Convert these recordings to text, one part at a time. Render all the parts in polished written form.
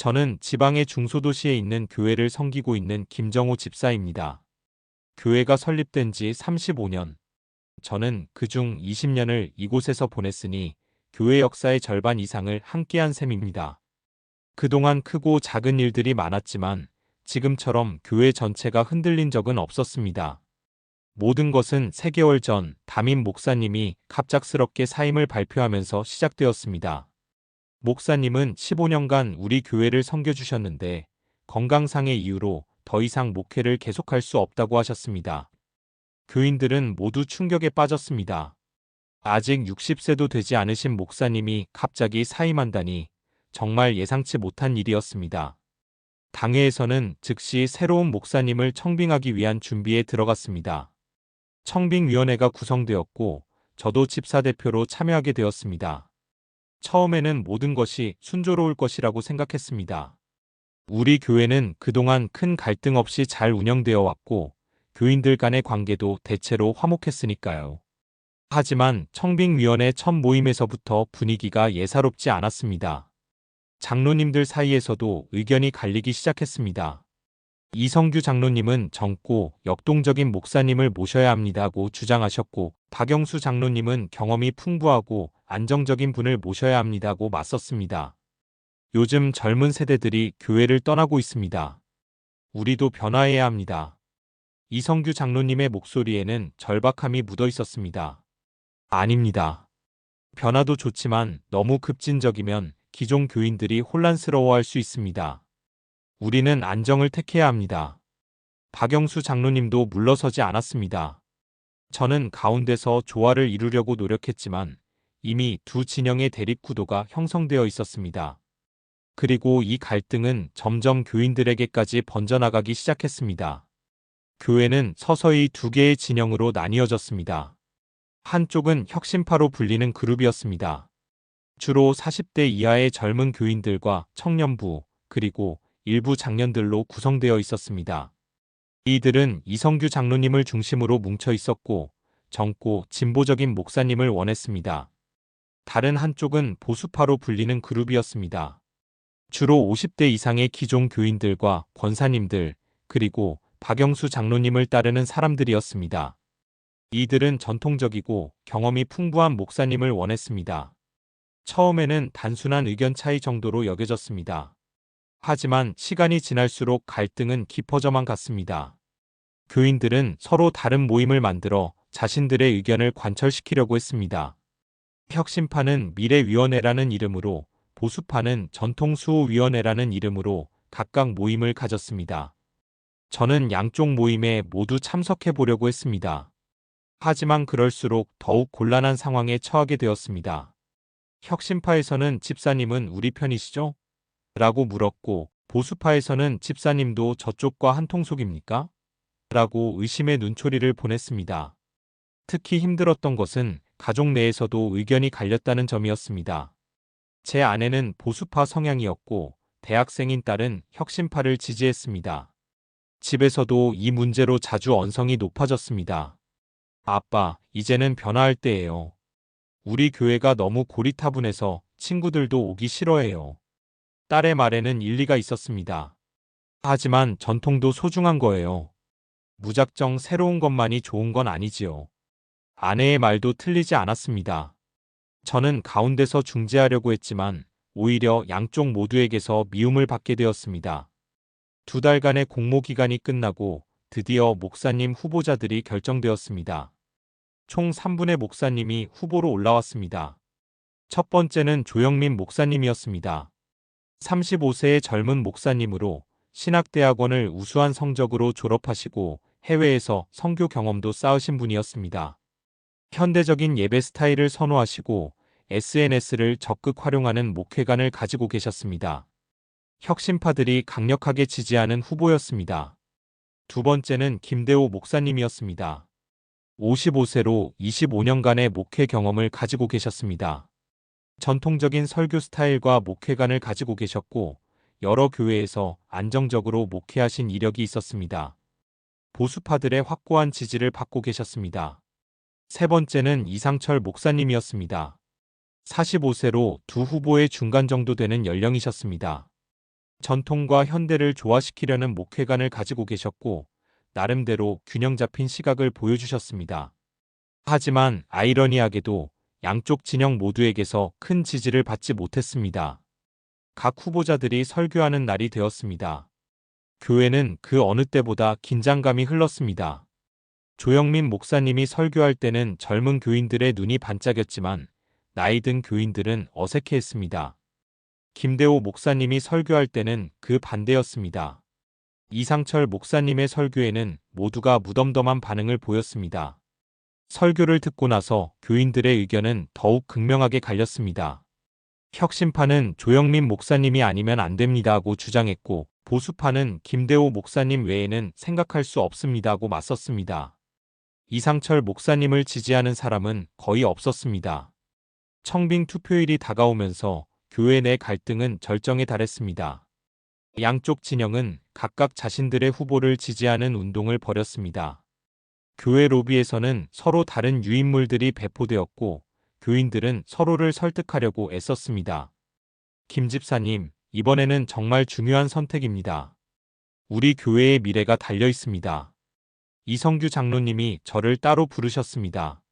저는 지방의 중소도시에 있는 교회를 섬기고 있는 김정호 집사입니다. 교회가 설립된 지 35년, 저는 그중 20년을 이곳에서 보냈으니 교회 역사의 절반 이상을 함께한 셈입니다. 그동안 크고 작은 일들이 많았지만 지금처럼 교회 전체가 흔들린 적은 없었습니다. 모든 것은 3개월 전 담임 목사님이 갑작스럽게 사임을 발표하면서 시작되었습니다. 목사님은 15년간 우리 교회를 섬겨주셨는데 건강상의 이유로 더 이상 목회를 계속할 수 없다고 하셨습니다. 교인들은 모두 충격에 빠졌습니다. 아직 60세도 되지 않으신 목사님이 갑자기 사임한다니 정말 예상치 못한 일이었습니다. 당회에서는 즉시 새로운 목사님을 청빙하기 위한 준비에 들어갔습니다. 청빙위원회가 구성되었고 저도 집사대표로 참여하게 되었습니다. 처음에는 모든 것이 순조로울 것이라고 생각했습니다. 우리 교회는 그동안 큰 갈등 없이 잘 운영되어 왔고 교인들 간의 관계도 대체로 화목했으니까요. 하지만 청빙위원회 첫 모임에서부터 분위기가 예사롭지 않았습니다. 장로님들 사이에서도 의견이 갈리기 시작했습니다. 이성규 장로님은 젊고 역동적인 목사님을 모셔야 합니다고 주장하셨고, 박영수 장로님은 경험이 풍부하고 안정적인 분을 모셔야 합니다고 맞섰습니다. 요즘 젊은 세대들이 교회를 떠나고 있습니다. 우리도 변화해야 합니다. 이성규 장로님의 목소리에는 절박함이 묻어 있었습니다. 아닙니다. 변화도 좋지만 너무 급진적이면 기존 교인들이 혼란스러워할 수 있습니다. 우리는 안정을 택해야 합니다. 박영수 장로님도 물러서지 않았습니다. 저는 가운데서 조화를 이루려고 노력했지만 이미 두 진영의 대립 구도가 형성되어 있었습니다. 그리고 이 갈등은 점점 교인들에게까지 번져나가기 시작했습니다. 교회는 서서히 두 개의 진영으로 나뉘어졌습니다. 한쪽은 혁신파로 불리는 그룹이었습니다. 주로 40대 이하의 젊은 교인들과 청년부, 그리고 일부 장년들로 구성되어 있었습니다. 이들은 이성규 장로님을 중심으로 뭉쳐 있었고 젊고 진보적인 목사님을 원했습니다. 다른 한쪽은 보수파로 불리는 그룹이었습니다. 주로 50대 이상의 기존 교인들과 권사님들, 그리고 박영수 장로님을 따르는 사람들이었습니다. 이들은 전통적이고 경험이 풍부한 목사님을 원했습니다. 처음에는 단순한 의견 차이 정도로 여겨졌습니다. 하지만 시간이 지날수록 갈등은 깊어져만 갔습니다. 교인들은 서로 다른 모임을 만들어 자신들의 의견을 관철시키려고 했습니다. 혁신파는 미래위원회라는 이름으로, 보수파는 전통수호위원회라는 이름으로 각각 모임을 가졌습니다. 저는 양쪽 모임에 모두 참석해 보려고 했습니다. 하지만 그럴수록 더욱 곤란한 상황에 처하게 되었습니다. 혁신파에서는 집사님은 우리 편이시죠? 라고 물었고, 보수파에서는 집사님도 저쪽과 한 통속입니까? 라고 의심의 눈초리를 보냈습니다. 특히 힘들었던 것은 가족 내에서도 의견이 갈렸다는 점이었습니다. 제 아내는 보수파 성향이었고 대학생인 딸은 혁신파를 지지했습니다. 집에서도 이 문제로 자주 언성이 높아졌습니다. 아빠, 이제는 변화할 때예요. 우리 교회가 너무 고리타분해서 친구들도 오기 싫어해요. 딸의 말에는 일리가 있었습니다. 하지만 전통도 소중한 거예요. 무작정 새로운 것만이 좋은 건 아니지요. 아내의 말도 틀리지 않았습니다. 저는 가운데서 중재하려고 했지만 오히려 양쪽 모두에게서 미움을 받게 되었습니다. 2달간의 공모 기간이 끝나고 드디어 목사님 후보자들이 결정되었습니다. 총 3분의 목사님이 후보로 올라왔습니다. 첫 번째는 조영민 목사님이었습니다. 35세의 젊은 목사님으로 신학대학원을 우수한 성적으로 졸업하시고 해외에서 선교 경험도 쌓으신 분이었습니다. 현대적인 예배 스타일을 선호하시고 SNS를 적극 활용하는 목회관을 가지고 계셨습니다. 혁신파들이 강력하게 지지하는 후보였습니다. 두 번째는 김대호 목사님이었습니다. 55세로 25년간의 목회 경험을 가지고 계셨습니다. 전통적인 설교 스타일과 목회관을 가지고 계셨고 여러 교회에서 안정적으로 목회하신 이력이 있었습니다. 보수파들의 확고한 지지를 받고 계셨습니다. 세 번째는 이상철 목사님이었습니다. 45세로 두 후보의 중간 정도 되는 연령이셨습니다. 전통과 현대를 조화시키려는 목회관을 가지고 계셨고, 나름대로 균형 잡힌 시각을 보여주셨습니다. 하지만 아이러니하게도 양쪽 진영 모두에게서 큰 지지를 받지 못했습니다. 각 후보자들이 설교하는 날이 되었습니다. 교회는 그 어느 때보다 긴장감이 흘렀습니다. 조영민 목사님이 설교할 때는 젊은 교인들의 눈이 반짝였지만 나이 든 교인들은 어색해했습니다. 김대호 목사님이 설교할 때는 그 반대였습니다. 이상철 목사님의 설교에는 모두가 무덤덤한 반응을 보였습니다. 설교를 듣고 나서 교인들의 의견은 더욱 극명하게 갈렸습니다. 혁신파는 조영민 목사님이 아니면 안 됩니다고 주장했고, 보수파는 김대호 목사님 외에는 생각할 수 없습니다고 맞섰습니다. 이상철 목사님을 지지하는 사람은 거의 없었습니다. 청빙 투표일이 다가오면서 교회 내 갈등은 절정에 달했습니다. 양쪽 진영은 각각 자신들의 후보를 지지하는 운동을 벌였습니다. 교회 로비에서는 서로 다른 유인물들이 배포되었고, 교인들은 서로를 설득하려고 애썼습니다. 김 집사님, 이번에는 정말 중요한 선택입니다. 우리 교회의 미래가 달려 있습니다. 이성규 장로님이 저를 따로 부르셨습니다.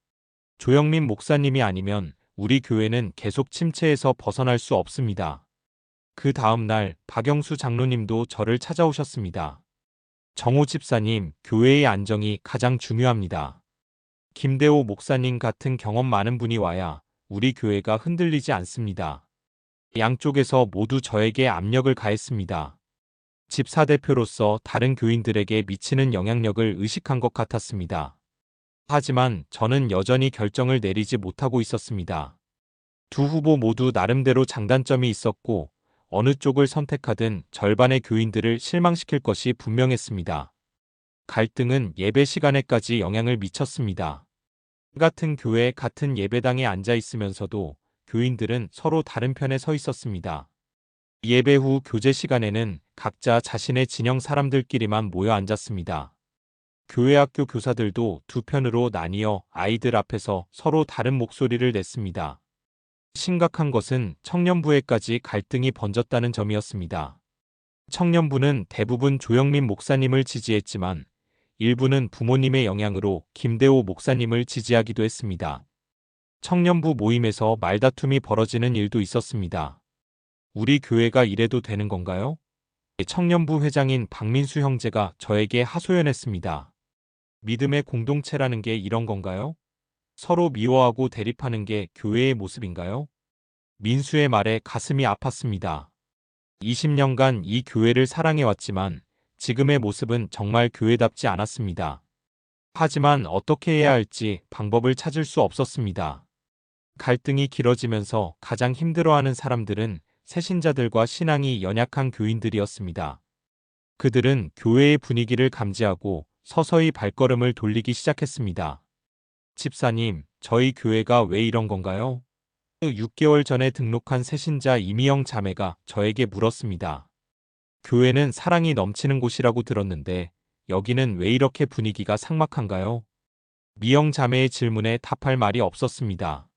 조영민 목사님이 아니면 우리 교회는 계속 침체에서 벗어날 수 없습니다. 그 다음 날 박영수 장로님도 저를 찾아오셨습니다. 정호 집사님, 교회의 안정이 가장 중요합니다. 김대호 목사님 같은 경험 많은 분이 와야 우리 교회가 흔들리지 않습니다. 양쪽에서 모두 저에게 압력을 가했습니다. 집사 대표로서 다른 교인들에게 미치는 영향력을 의식한 것 같았습니다. 하지만 저는 여전히 결정을 내리지 못하고 있었습니다. 두 후보 모두 나름대로 장단점이 있었고, 어느 쪽을 선택하든 절반의 교인들을 실망시킬 것이 분명했습니다. 갈등은 예배 시간에까지 영향을 미쳤습니다. 같은 교회 같은 예배당에 앉아 있으면서도 교인들은 서로 다른 편에 서 있었습니다. 예배 후 교제 시간에는 각자 자신의 진영 사람들끼리만 모여 앉았습니다. 교회 학교 교사들도 두 편으로 나뉘어 아이들 앞에서 서로 다른 목소리를 냈습니다. 심각한 것은 청년부에까지 갈등이 번졌다는 점이었습니다. 청년부는 대부분 조영민 목사님을 지지했지만 일부는 부모님의 영향으로 김대호 목사님을 지지하기도 했습니다. 청년부 모임에서 말다툼이 벌어지는 일도 있었습니다. 우리 교회가 이래도 되는 건가요? 청년부 회장인 박민수 형제가 저에게 하소연했습니다. 믿음의 공동체라는 게 이런 건가요? 서로 미워하고 대립하는 게 교회의 모습인가요? 민수의 말에 가슴이 아팠습니다. 20년간 이 교회를 사랑해왔지만 지금의 모습은 정말 교회답지 않았습니다. 하지만 어떻게 해야 할지 방법을 찾을 수 없었습니다. 갈등이 길어지면서 가장 힘들어하는 사람들은 새신자들과 신앙이 연약한 교인들이었습니다. 그들은 교회의 분위기를 감지하고 서서히 발걸음을 돌리기 시작했습니다. 집사님, 저희 교회가 왜 이런 건가요? 6개월 전에 등록한 새신자 이미영 자매가 저에게 물었습니다. 교회는 사랑이 넘치는 곳이라고 들었는데 여기는 왜 이렇게 분위기가 삭막한가요? 미영 자매의 질문에 답할 말이 없었습니다.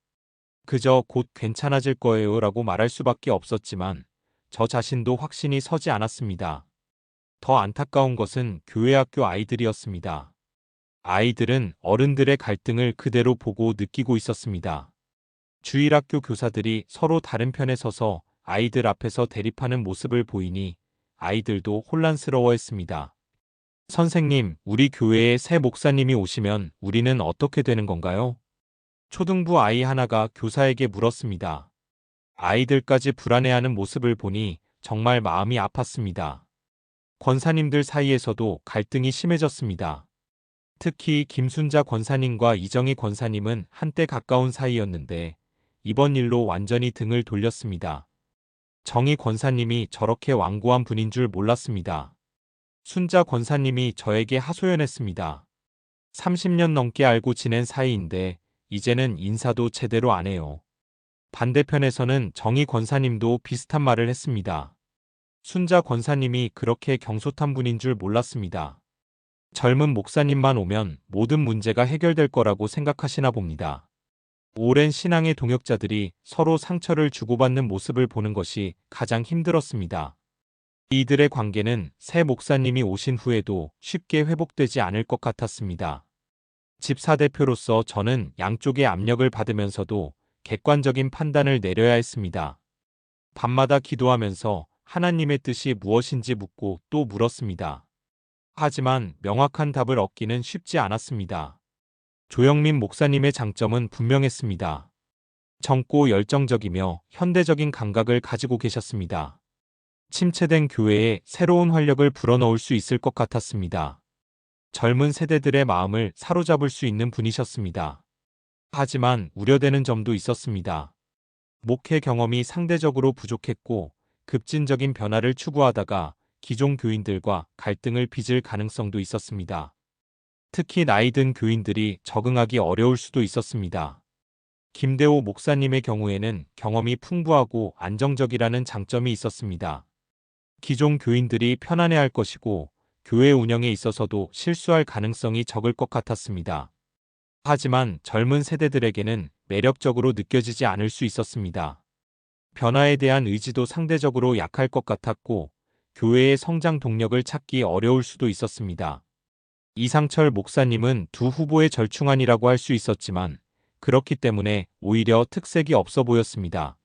그저 곧 괜찮아질 거예요 라고 말할 수밖에 없었지만 저 자신도 확신이 서지 않았습니다. 더 안타까운 것은 교회 학교 아이들이었습니다. 아이들은 어른들의 갈등을 그대로 보고 느끼고 있었습니다. 주일학교 교사들이 서로 다른 편에 서서 아이들 앞에서 대립하는 모습을 보이니 아이들도 혼란스러워했습니다. 선생님, 우리 교회에 새 목사님이 오시면 우리는 어떻게 되는 건가요? 초등부 아이 하나가 교사에게 물었습니다. 아이들까지 불안해하는 모습을 보니 정말 마음이 아팠습니다. 권사님들 사이에서도 갈등이 심해졌습니다. 특히 김순자 권사님과 이정희 권사님은 한때 가까운 사이였는데 이번 일로 완전히 등을 돌렸습니다. 정희 권사님이 저렇게 완고한 분인 줄 몰랐습니다. 순자 권사님이 저에게 하소연했습니다. 30년 넘게 알고 지낸 사이인데 이제는 인사도 제대로 안 해요. 반대편에서는 정희 권사님도 비슷한 말을 했습니다. 순자 권사님이 그렇게 경솔한 분인 줄 몰랐습니다. 젊은 목사님만 오면 모든 문제가 해결될 거라고 생각하시나 봅니다. 오랜 신앙의 동역자들이 서로 상처를 주고받는 모습을 보는 것이 가장 힘들었습니다. 이들의 관계는 새 목사님이 오신 후에도 쉽게 회복되지 않을 것 같았습니다. 집사대표로서 저는 양쪽의 압력을 받으면서도 객관적인 판단을 내려야 했습니다. 밤마다 기도하면서 하나님의 뜻이 무엇인지 묻고 또 물었습니다. 하지만 명확한 답을 얻기는 쉽지 않았습니다. 조영민 목사님의 장점은 분명했습니다. 젊고 열정적이며 현대적인 감각을 가지고 계셨습니다. 침체된 교회에 새로운 활력을 불어넣을 수 있을 것 같았습니다. 젊은 세대들의 마음을 사로잡을 수 있는 분이셨습니다. 하지만 우려되는 점도 있었습니다. 목회 경험이 상대적으로 부족했고 급진적인 변화를 추구하다가 기존 교인들과 갈등을 빚을 가능성도 있었습니다. 특히 나이 든 교인들이 적응하기 어려울 수도 있었습니다. 김대호 목사님의 경우에는 경험이 풍부하고 안정적이라는 장점이 있었습니다. 기존 교인들이 편안해할 것이고 교회 운영에 있어서도 실수할 가능성이 적을 것 같았습니다. 하지만 젊은 세대들에게는 매력적으로 느껴지지 않을 수 있었습니다. 변화에 대한 의지도 상대적으로 약할 것 같았고 교회의 성장 동력을 찾기 어려울 수도 있었습니다. 이상철 목사님은 두 후보의 절충안이라고 할 수 있었지만 그렇기 때문에 오히려 특색이 없어 보였습니다.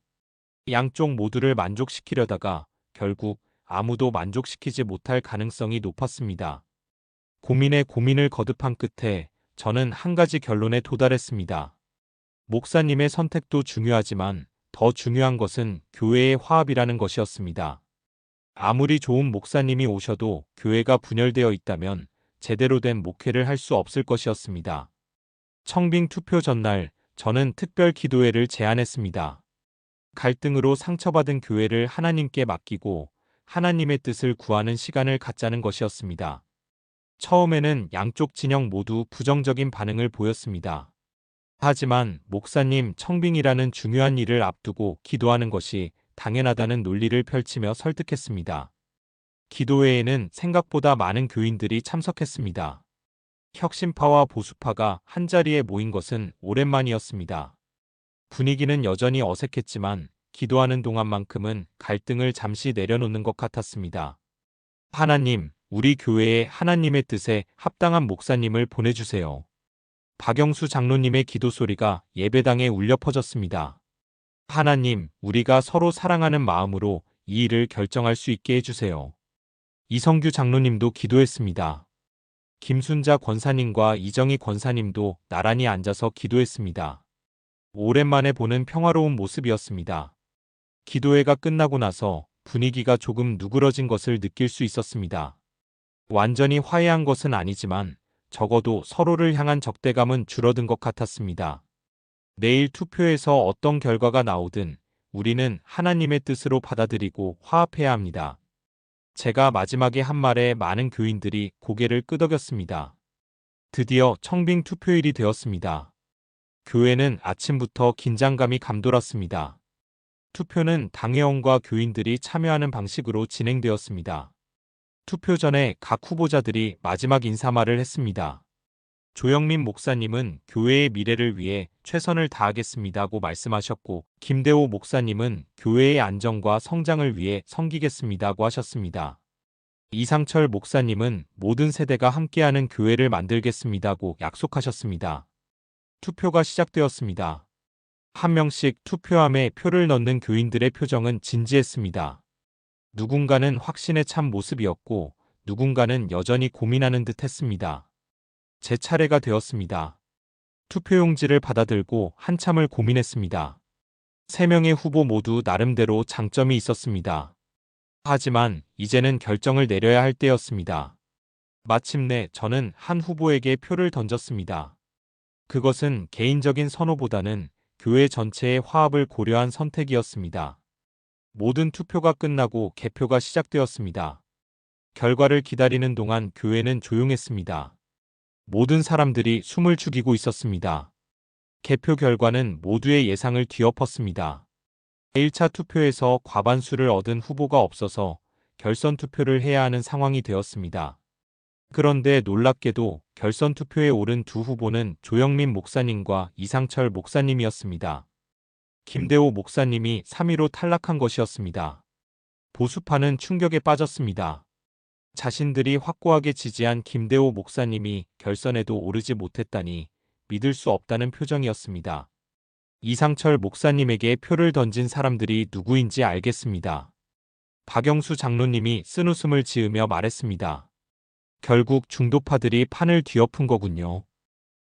양쪽 모두를 만족시키려다가 결국 아무도 만족시키지 못할 가능성이 높았습니다. 고민에 고민을 거듭한 끝에 저는 한 가지 결론에 도달했습니다. 목사님의 선택도 중요하지만 더 중요한 것은 교회의 화합이라는 것이었습니다. 아무리 좋은 목사님이 오셔도 교회가 분열되어 있다면 제대로 된 목회를 할 수 없을 것이었습니다. 청빙 투표 전날 저는 특별 기도회를 제안했습니다. 갈등으로 상처받은 교회를 하나님께 맡기고 하나님의 뜻을 구하는 시간을 갖자는 것이었습니다. 처음에는 양쪽 진영 모두 부정적인 반응을 보였습니다. 하지만 목사님 청빙이라는 중요한 일을 앞두고 기도하는 것이 당연하다는 논리를 펼치며 설득했습니다. 기도회에는 생각보다 많은 교인들이 참석했습니다. 혁신파와 보수파가 한자리에 모인 것은 오랜만이었습니다. 분위기는 여전히 어색했지만 기도하는 동안만큼은 갈등을 잠시 내려놓는 것 같았습니다. 하나님, 우리 교회에 하나님의 뜻에 합당한 목사님을 보내주세요. 박영수 장로님의 기도 소리가 예배당에 울려 퍼졌습니다. 하나님, 우리가 서로 사랑하는 마음으로 이 일을 결정할 수 있게 해주세요. 이성규 장로님도 기도했습니다. 김순자 권사님과 이정희 권사님도 나란히 앉아서 기도했습니다. 오랜만에 보는 평화로운 모습이었습니다. 기도회가 끝나고 나서 분위기가 조금 누그러진 것을 느낄 수 있었습니다. 완전히 화해한 것은 아니지만 적어도 서로를 향한 적대감은 줄어든 것 같았습니다. 내일 투표에서 어떤 결과가 나오든 우리는 하나님의 뜻으로 받아들이고 화합해야 합니다. 제가 마지막에 한 말에 많은 교인들이 고개를 끄덕였습니다. 드디어 청빙 투표일이 되었습니다. 교회는 아침부터 긴장감이 감돌았습니다. 투표는 당회원과 교인들이 참여하는 방식으로 진행되었습니다. 투표 전에 각 후보자들이 마지막 인사말을 했습니다. 조영민 목사님은 교회의 미래를 위해 최선을 다하겠습니다고 말씀하셨고, 김대호 목사님은 교회의 안정과 성장을 위해 섬기겠습니다고 하셨습니다. 이상철 목사님은 모든 세대가 함께하는 교회를 만들겠습니다고 약속하셨습니다. 투표가 시작되었습니다. 한 명씩 투표함에 표를 넣는 교인들의 표정은 진지했습니다. 누군가는 확신에 찬 모습이었고, 누군가는 여전히 고민하는 듯 했습니다. 제 차례가 되었습니다. 투표용지를 받아들고 한참을 고민했습니다. 3명의 후보 모두 나름대로 장점이 있었습니다. 하지만 이제는 결정을 내려야 할 때였습니다. 마침내 저는 한 후보에게 표를 던졌습니다. 그것은 개인적인 선호보다는 교회 전체의 화합을 고려한 선택이었습니다. 모든 투표가 끝나고 개표가 시작되었습니다. 결과를 기다리는 동안 교회는 조용했습니다. 모든 사람들이 숨을 죽이고 있었습니다. 개표 결과는 모두의 예상을 뒤엎었습니다. 1차 투표에서 과반수를 얻은 후보가 없어서 결선 투표를 해야 하는 상황이 되었습니다. 그런데 놀랍게도 결선 투표에 오른 두 후보는 조영민 목사님과 이상철 목사님이었습니다. 김대호 목사님이 3위로 탈락한 것이었습니다. 보수파는 충격에 빠졌습니다. 자신들이 확고하게 지지한 김대호 목사님이 결선에도 오르지 못했다니 믿을 수 없다는 표정이었습니다. 이상철 목사님에게 표를 던진 사람들이 누구인지 알겠습니다. 박영수 장로님이 쓴웃음을 지으며 말했습니다. 결국 중도파들이 판을 뒤엎은 거군요.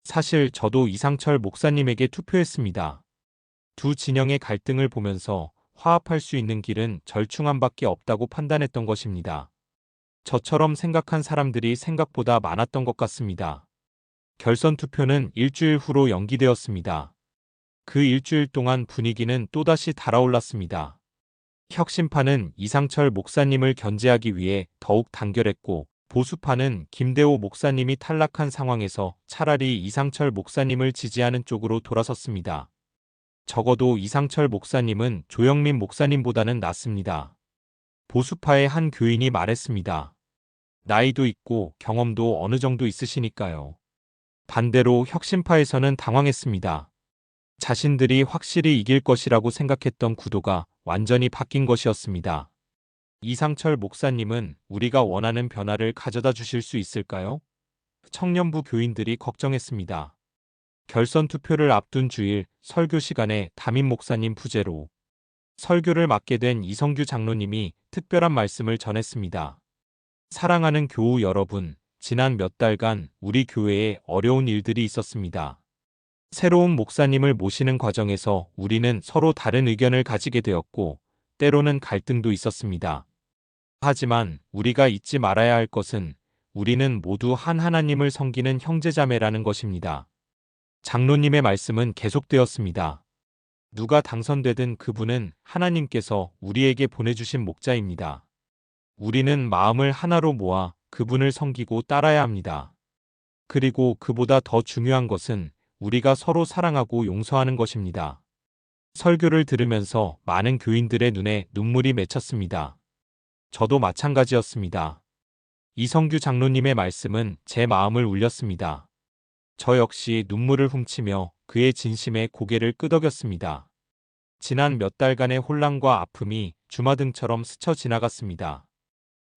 사실 저도 이상철 목사님에게 투표했습니다. 두 진영의 갈등을 보면서 화합할 수 있는 길은 절충안밖에 없다고 판단했던 것입니다. 저처럼 생각한 사람들이 생각보다 많았던 것 같습니다. 결선 투표는 일주일 후로 연기되었습니다. 그 일주일 동안 분위기는 또다시 달아올랐습니다. 혁신파는 이상철 목사님을 견제하기 위해 더욱 단결했고, 보수파는 김대호 목사님이 탈락한 상황에서 차라리 이상철 목사님을 지지하는 쪽으로 돌아섰습니다. 적어도 이상철 목사님은 조영민 목사님보다는 낫습니다. 보수파의 한 교인이 말했습니다. 나이도 있고 경험도 어느 정도 있으시니까요. 반대로 혁신파에서는 당황했습니다. 자신들이 확실히 이길 것이라고 생각했던 구도가 완전히 바뀐 것이었습니다. 이상철 목사님은 우리가 원하는 변화를 가져다 주실 수 있을까요? 청년부 교인들이 걱정했습니다. 결선 투표를 앞둔 주일 설교 시간에 담임 목사님 부재로 설교를 맡게 된 이성규 장로님이 특별한 말씀을 전했습니다. 사랑하는 교우 여러분, 지난 몇 달간 우리 교회에 어려운 일들이 있었습니다. 새로운 목사님을 모시는 과정에서 우리는 서로 다른 의견을 가지게 되었고, 때로는 갈등도 있었습니다. 하지만 우리가 잊지 말아야 할 것은 우리는 모두 한 하나님을 섬기는 형제자매라는 것입니다. 장로님의 말씀은 계속되었습니다. 누가 당선되든 그분은 하나님께서 우리에게 보내주신 목자입니다. 우리는 마음을 하나로 모아 그분을 섬기고 따라야 합니다. 그리고 그보다 더 중요한 것은 우리가 서로 사랑하고 용서하는 것입니다. 설교를 들으면서 많은 교인들의 눈에 눈물이 맺혔습니다. 저도 마찬가지였습니다. 이성규 장로님의 말씀은 제 마음을 울렸습니다. 저 역시 눈물을 훔치며 그의 진심에 고개를 끄덕였습니다. 지난 몇 달간의 혼란과 아픔이 주마등처럼 스쳐 지나갔습니다.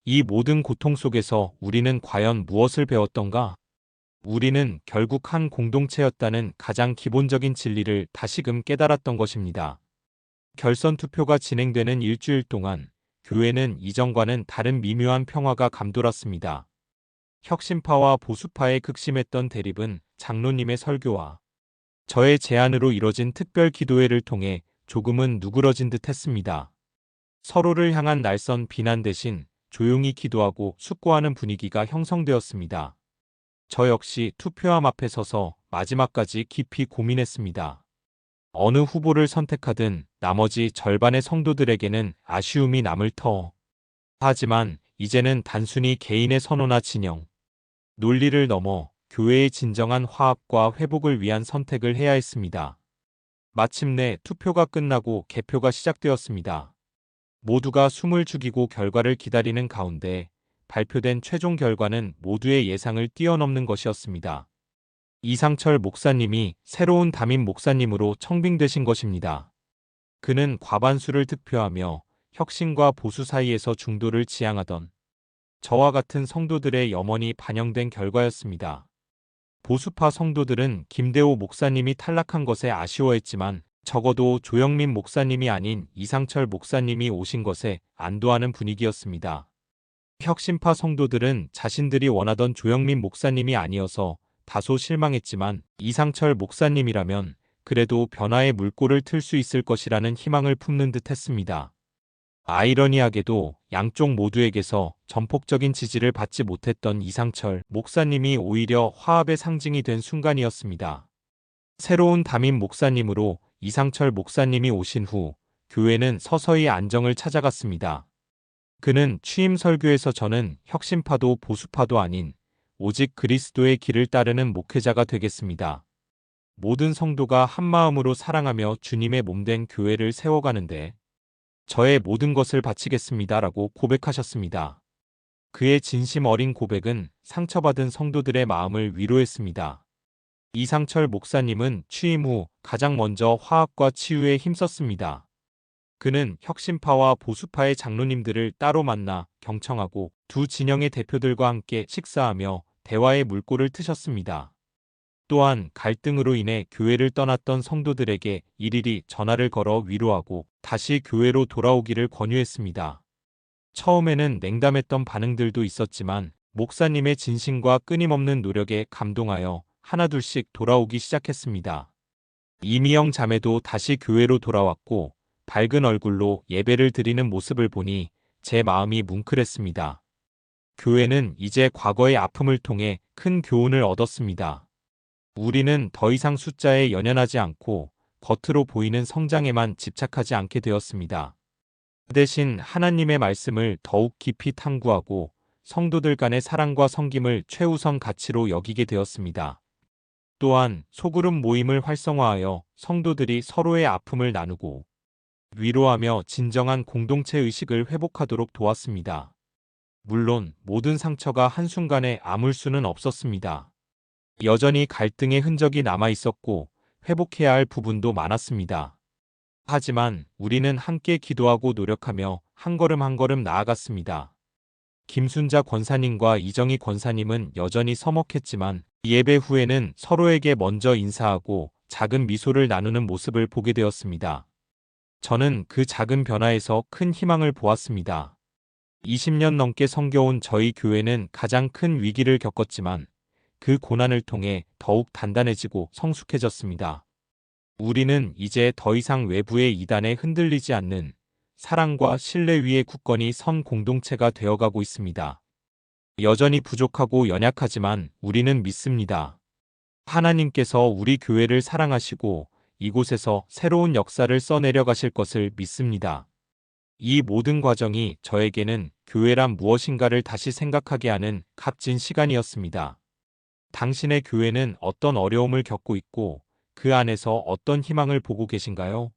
이 모든 고통 속에서 우리는 과연 무엇을 배웠던가? 우리는 결국 한 공동체였다는 가장 기본적인 진리를 다시금 깨달았던 것입니다. 결선 투표가 진행되는 일주일 동안 교회는 이전과는 다른 미묘한 평화가 감돌았습니다. 혁신파와 보수파의 극심했던 대립은 장로님의 설교와 저의 제안으로 이뤄진 특별 기도회를 통해 조금은 누그러진 듯 했습니다. 서로를 향한 날선 비난 대신 조용히 기도하고 숙고하는 분위기가 형성되었습니다. 저 역시 투표함 앞에 서서 마지막까지 깊이 고민했습니다. 어느 후보를 선택하든 나머지 절반의 성도들에게는 아쉬움이 남을 터. 하지만 이제는 단순히 개인의 선호나 진영, 논리를 넘어 교회의 진정한 화합과 회복을 위한 선택을 해야 했습니다. 마침내 투표가 끝나고 개표가 시작되었습니다. 모두가 숨을 죽이고 결과를 기다리는 가운데 발표된 최종 결과는 모두의 예상을 뛰어넘는 것이었습니다. 이상철 목사님이 새로운 담임 목사님으로 청빙되신 것입니다. 그는 과반수를 득표하며 혁신과 보수 사이에서 중도를 지향하던 저와 같은 성도들의 염원이 반영된 결과였습니다. 보수파 성도들은 김대호 목사님이 탈락한 것에 아쉬워했지만 적어도 조영민 목사님이 아닌 이상철 목사님이 오신 것에 안도하는 분위기였습니다. 혁신파 성도들은 자신들이 원하던 조영민 목사님이 아니어서 다소 실망했지만 이상철 목사님이라면 그래도 변화의 물꼬를 틀 수 있을 것이라는 희망을 품는 듯 했습니다. 아이러니하게도 양쪽 모두에게서 전폭적인 지지를 받지 못했던 이상철 목사님이 오히려 화합의 상징이 된 순간이었습니다. 새로운 담임 목사님으로 이상철 목사님이 오신 후 교회는 서서히 안정을 찾아갔습니다. 그는 취임 설교에서 저는 혁신파도 보수파도 아닌 오직 그리스도의 길을 따르는 목회자가 되겠습니다. 모든 성도가 한마음으로 사랑하며 주님의 몸된 교회를 세워가는데 저의 모든 것을 바치겠습니다라고 고백하셨습니다. 그의 진심 어린 고백은 상처받은 성도들의 마음을 위로했습니다. 이상철 목사님은 취임 후 가장 먼저 화합과 치유에 힘썼습니다. 그는 혁신파와 보수파의 장로님들을 따로 만나 경청하고 두 진영의 대표들과 함께 식사하며 대화의 물꼬를 트셨습니다. 또한 갈등으로 인해 교회를 떠났던 성도들에게 일일이 전화를 걸어 위로하고 다시 교회로 돌아오기를 권유했습니다. 처음에는 냉담했던 반응들도 있었지만 목사님의 진심과 끊임없는 노력에 감동하여 하나둘씩 돌아오기 시작했습니다. 이미영 자매도 다시 교회로 돌아왔고 밝은 얼굴로 예배를 드리는 모습을 보니 제 마음이 뭉클했습니다. 교회는 이제 과거의 아픔을 통해 큰 교훈을 얻었습니다. 우리는 더 이상 숫자에 연연하지 않고 겉으로 보이는 성장에만 집착하지 않게 되었습니다. 대신 하나님의 말씀을 더욱 깊이 탐구하고 성도들 간의 사랑과 섬김을 최우선 가치로 여기게 되었습니다. 또한 소그룹 모임을 활성화하여 성도들이 서로의 아픔을 나누고 위로하며 진정한 공동체 의식을 회복하도록 도왔습니다. 물론 모든 상처가 한순간에 아물 수는 없었습니다. 여전히 갈등의 흔적이 남아 있었고 회복해야 할 부분도 많았습니다. 하지만 우리는 함께 기도하고 노력하며 한 걸음 한 걸음 나아갔습니다. 김순자 권사님과 이정희 권사님은 여전히 서먹했지만 예배 후에는 서로에게 먼저 인사하고 작은 미소를 나누는 모습을 보게 되었습니다. 저는 그 작은 변화에서 큰 희망을 보았습니다. 20년 넘게 섬겨온 저희 교회는 가장 큰 위기를 겪었지만 그 고난을 통해 더욱 단단해지고 성숙해졌습니다. 우리는 이제 더 이상 외부의 이단에 흔들리지 않는 사랑과 신뢰 위에 굳건히 선 공동체가 되어가고 있습니다. 여전히 부족하고 연약하지만 우리는 믿습니다. 하나님께서 우리 교회를 사랑하시고 이곳에서 새로운 역사를 써내려 가실 것을 믿습니다. 이 모든 과정이 저에게는 교회란 무엇인가를 다시 생각하게 하는 값진 시간이었습니다. 당신의 교회는 어떤 어려움을 겪고 있고 그 안에서 어떤 희망을 보고 계신가요?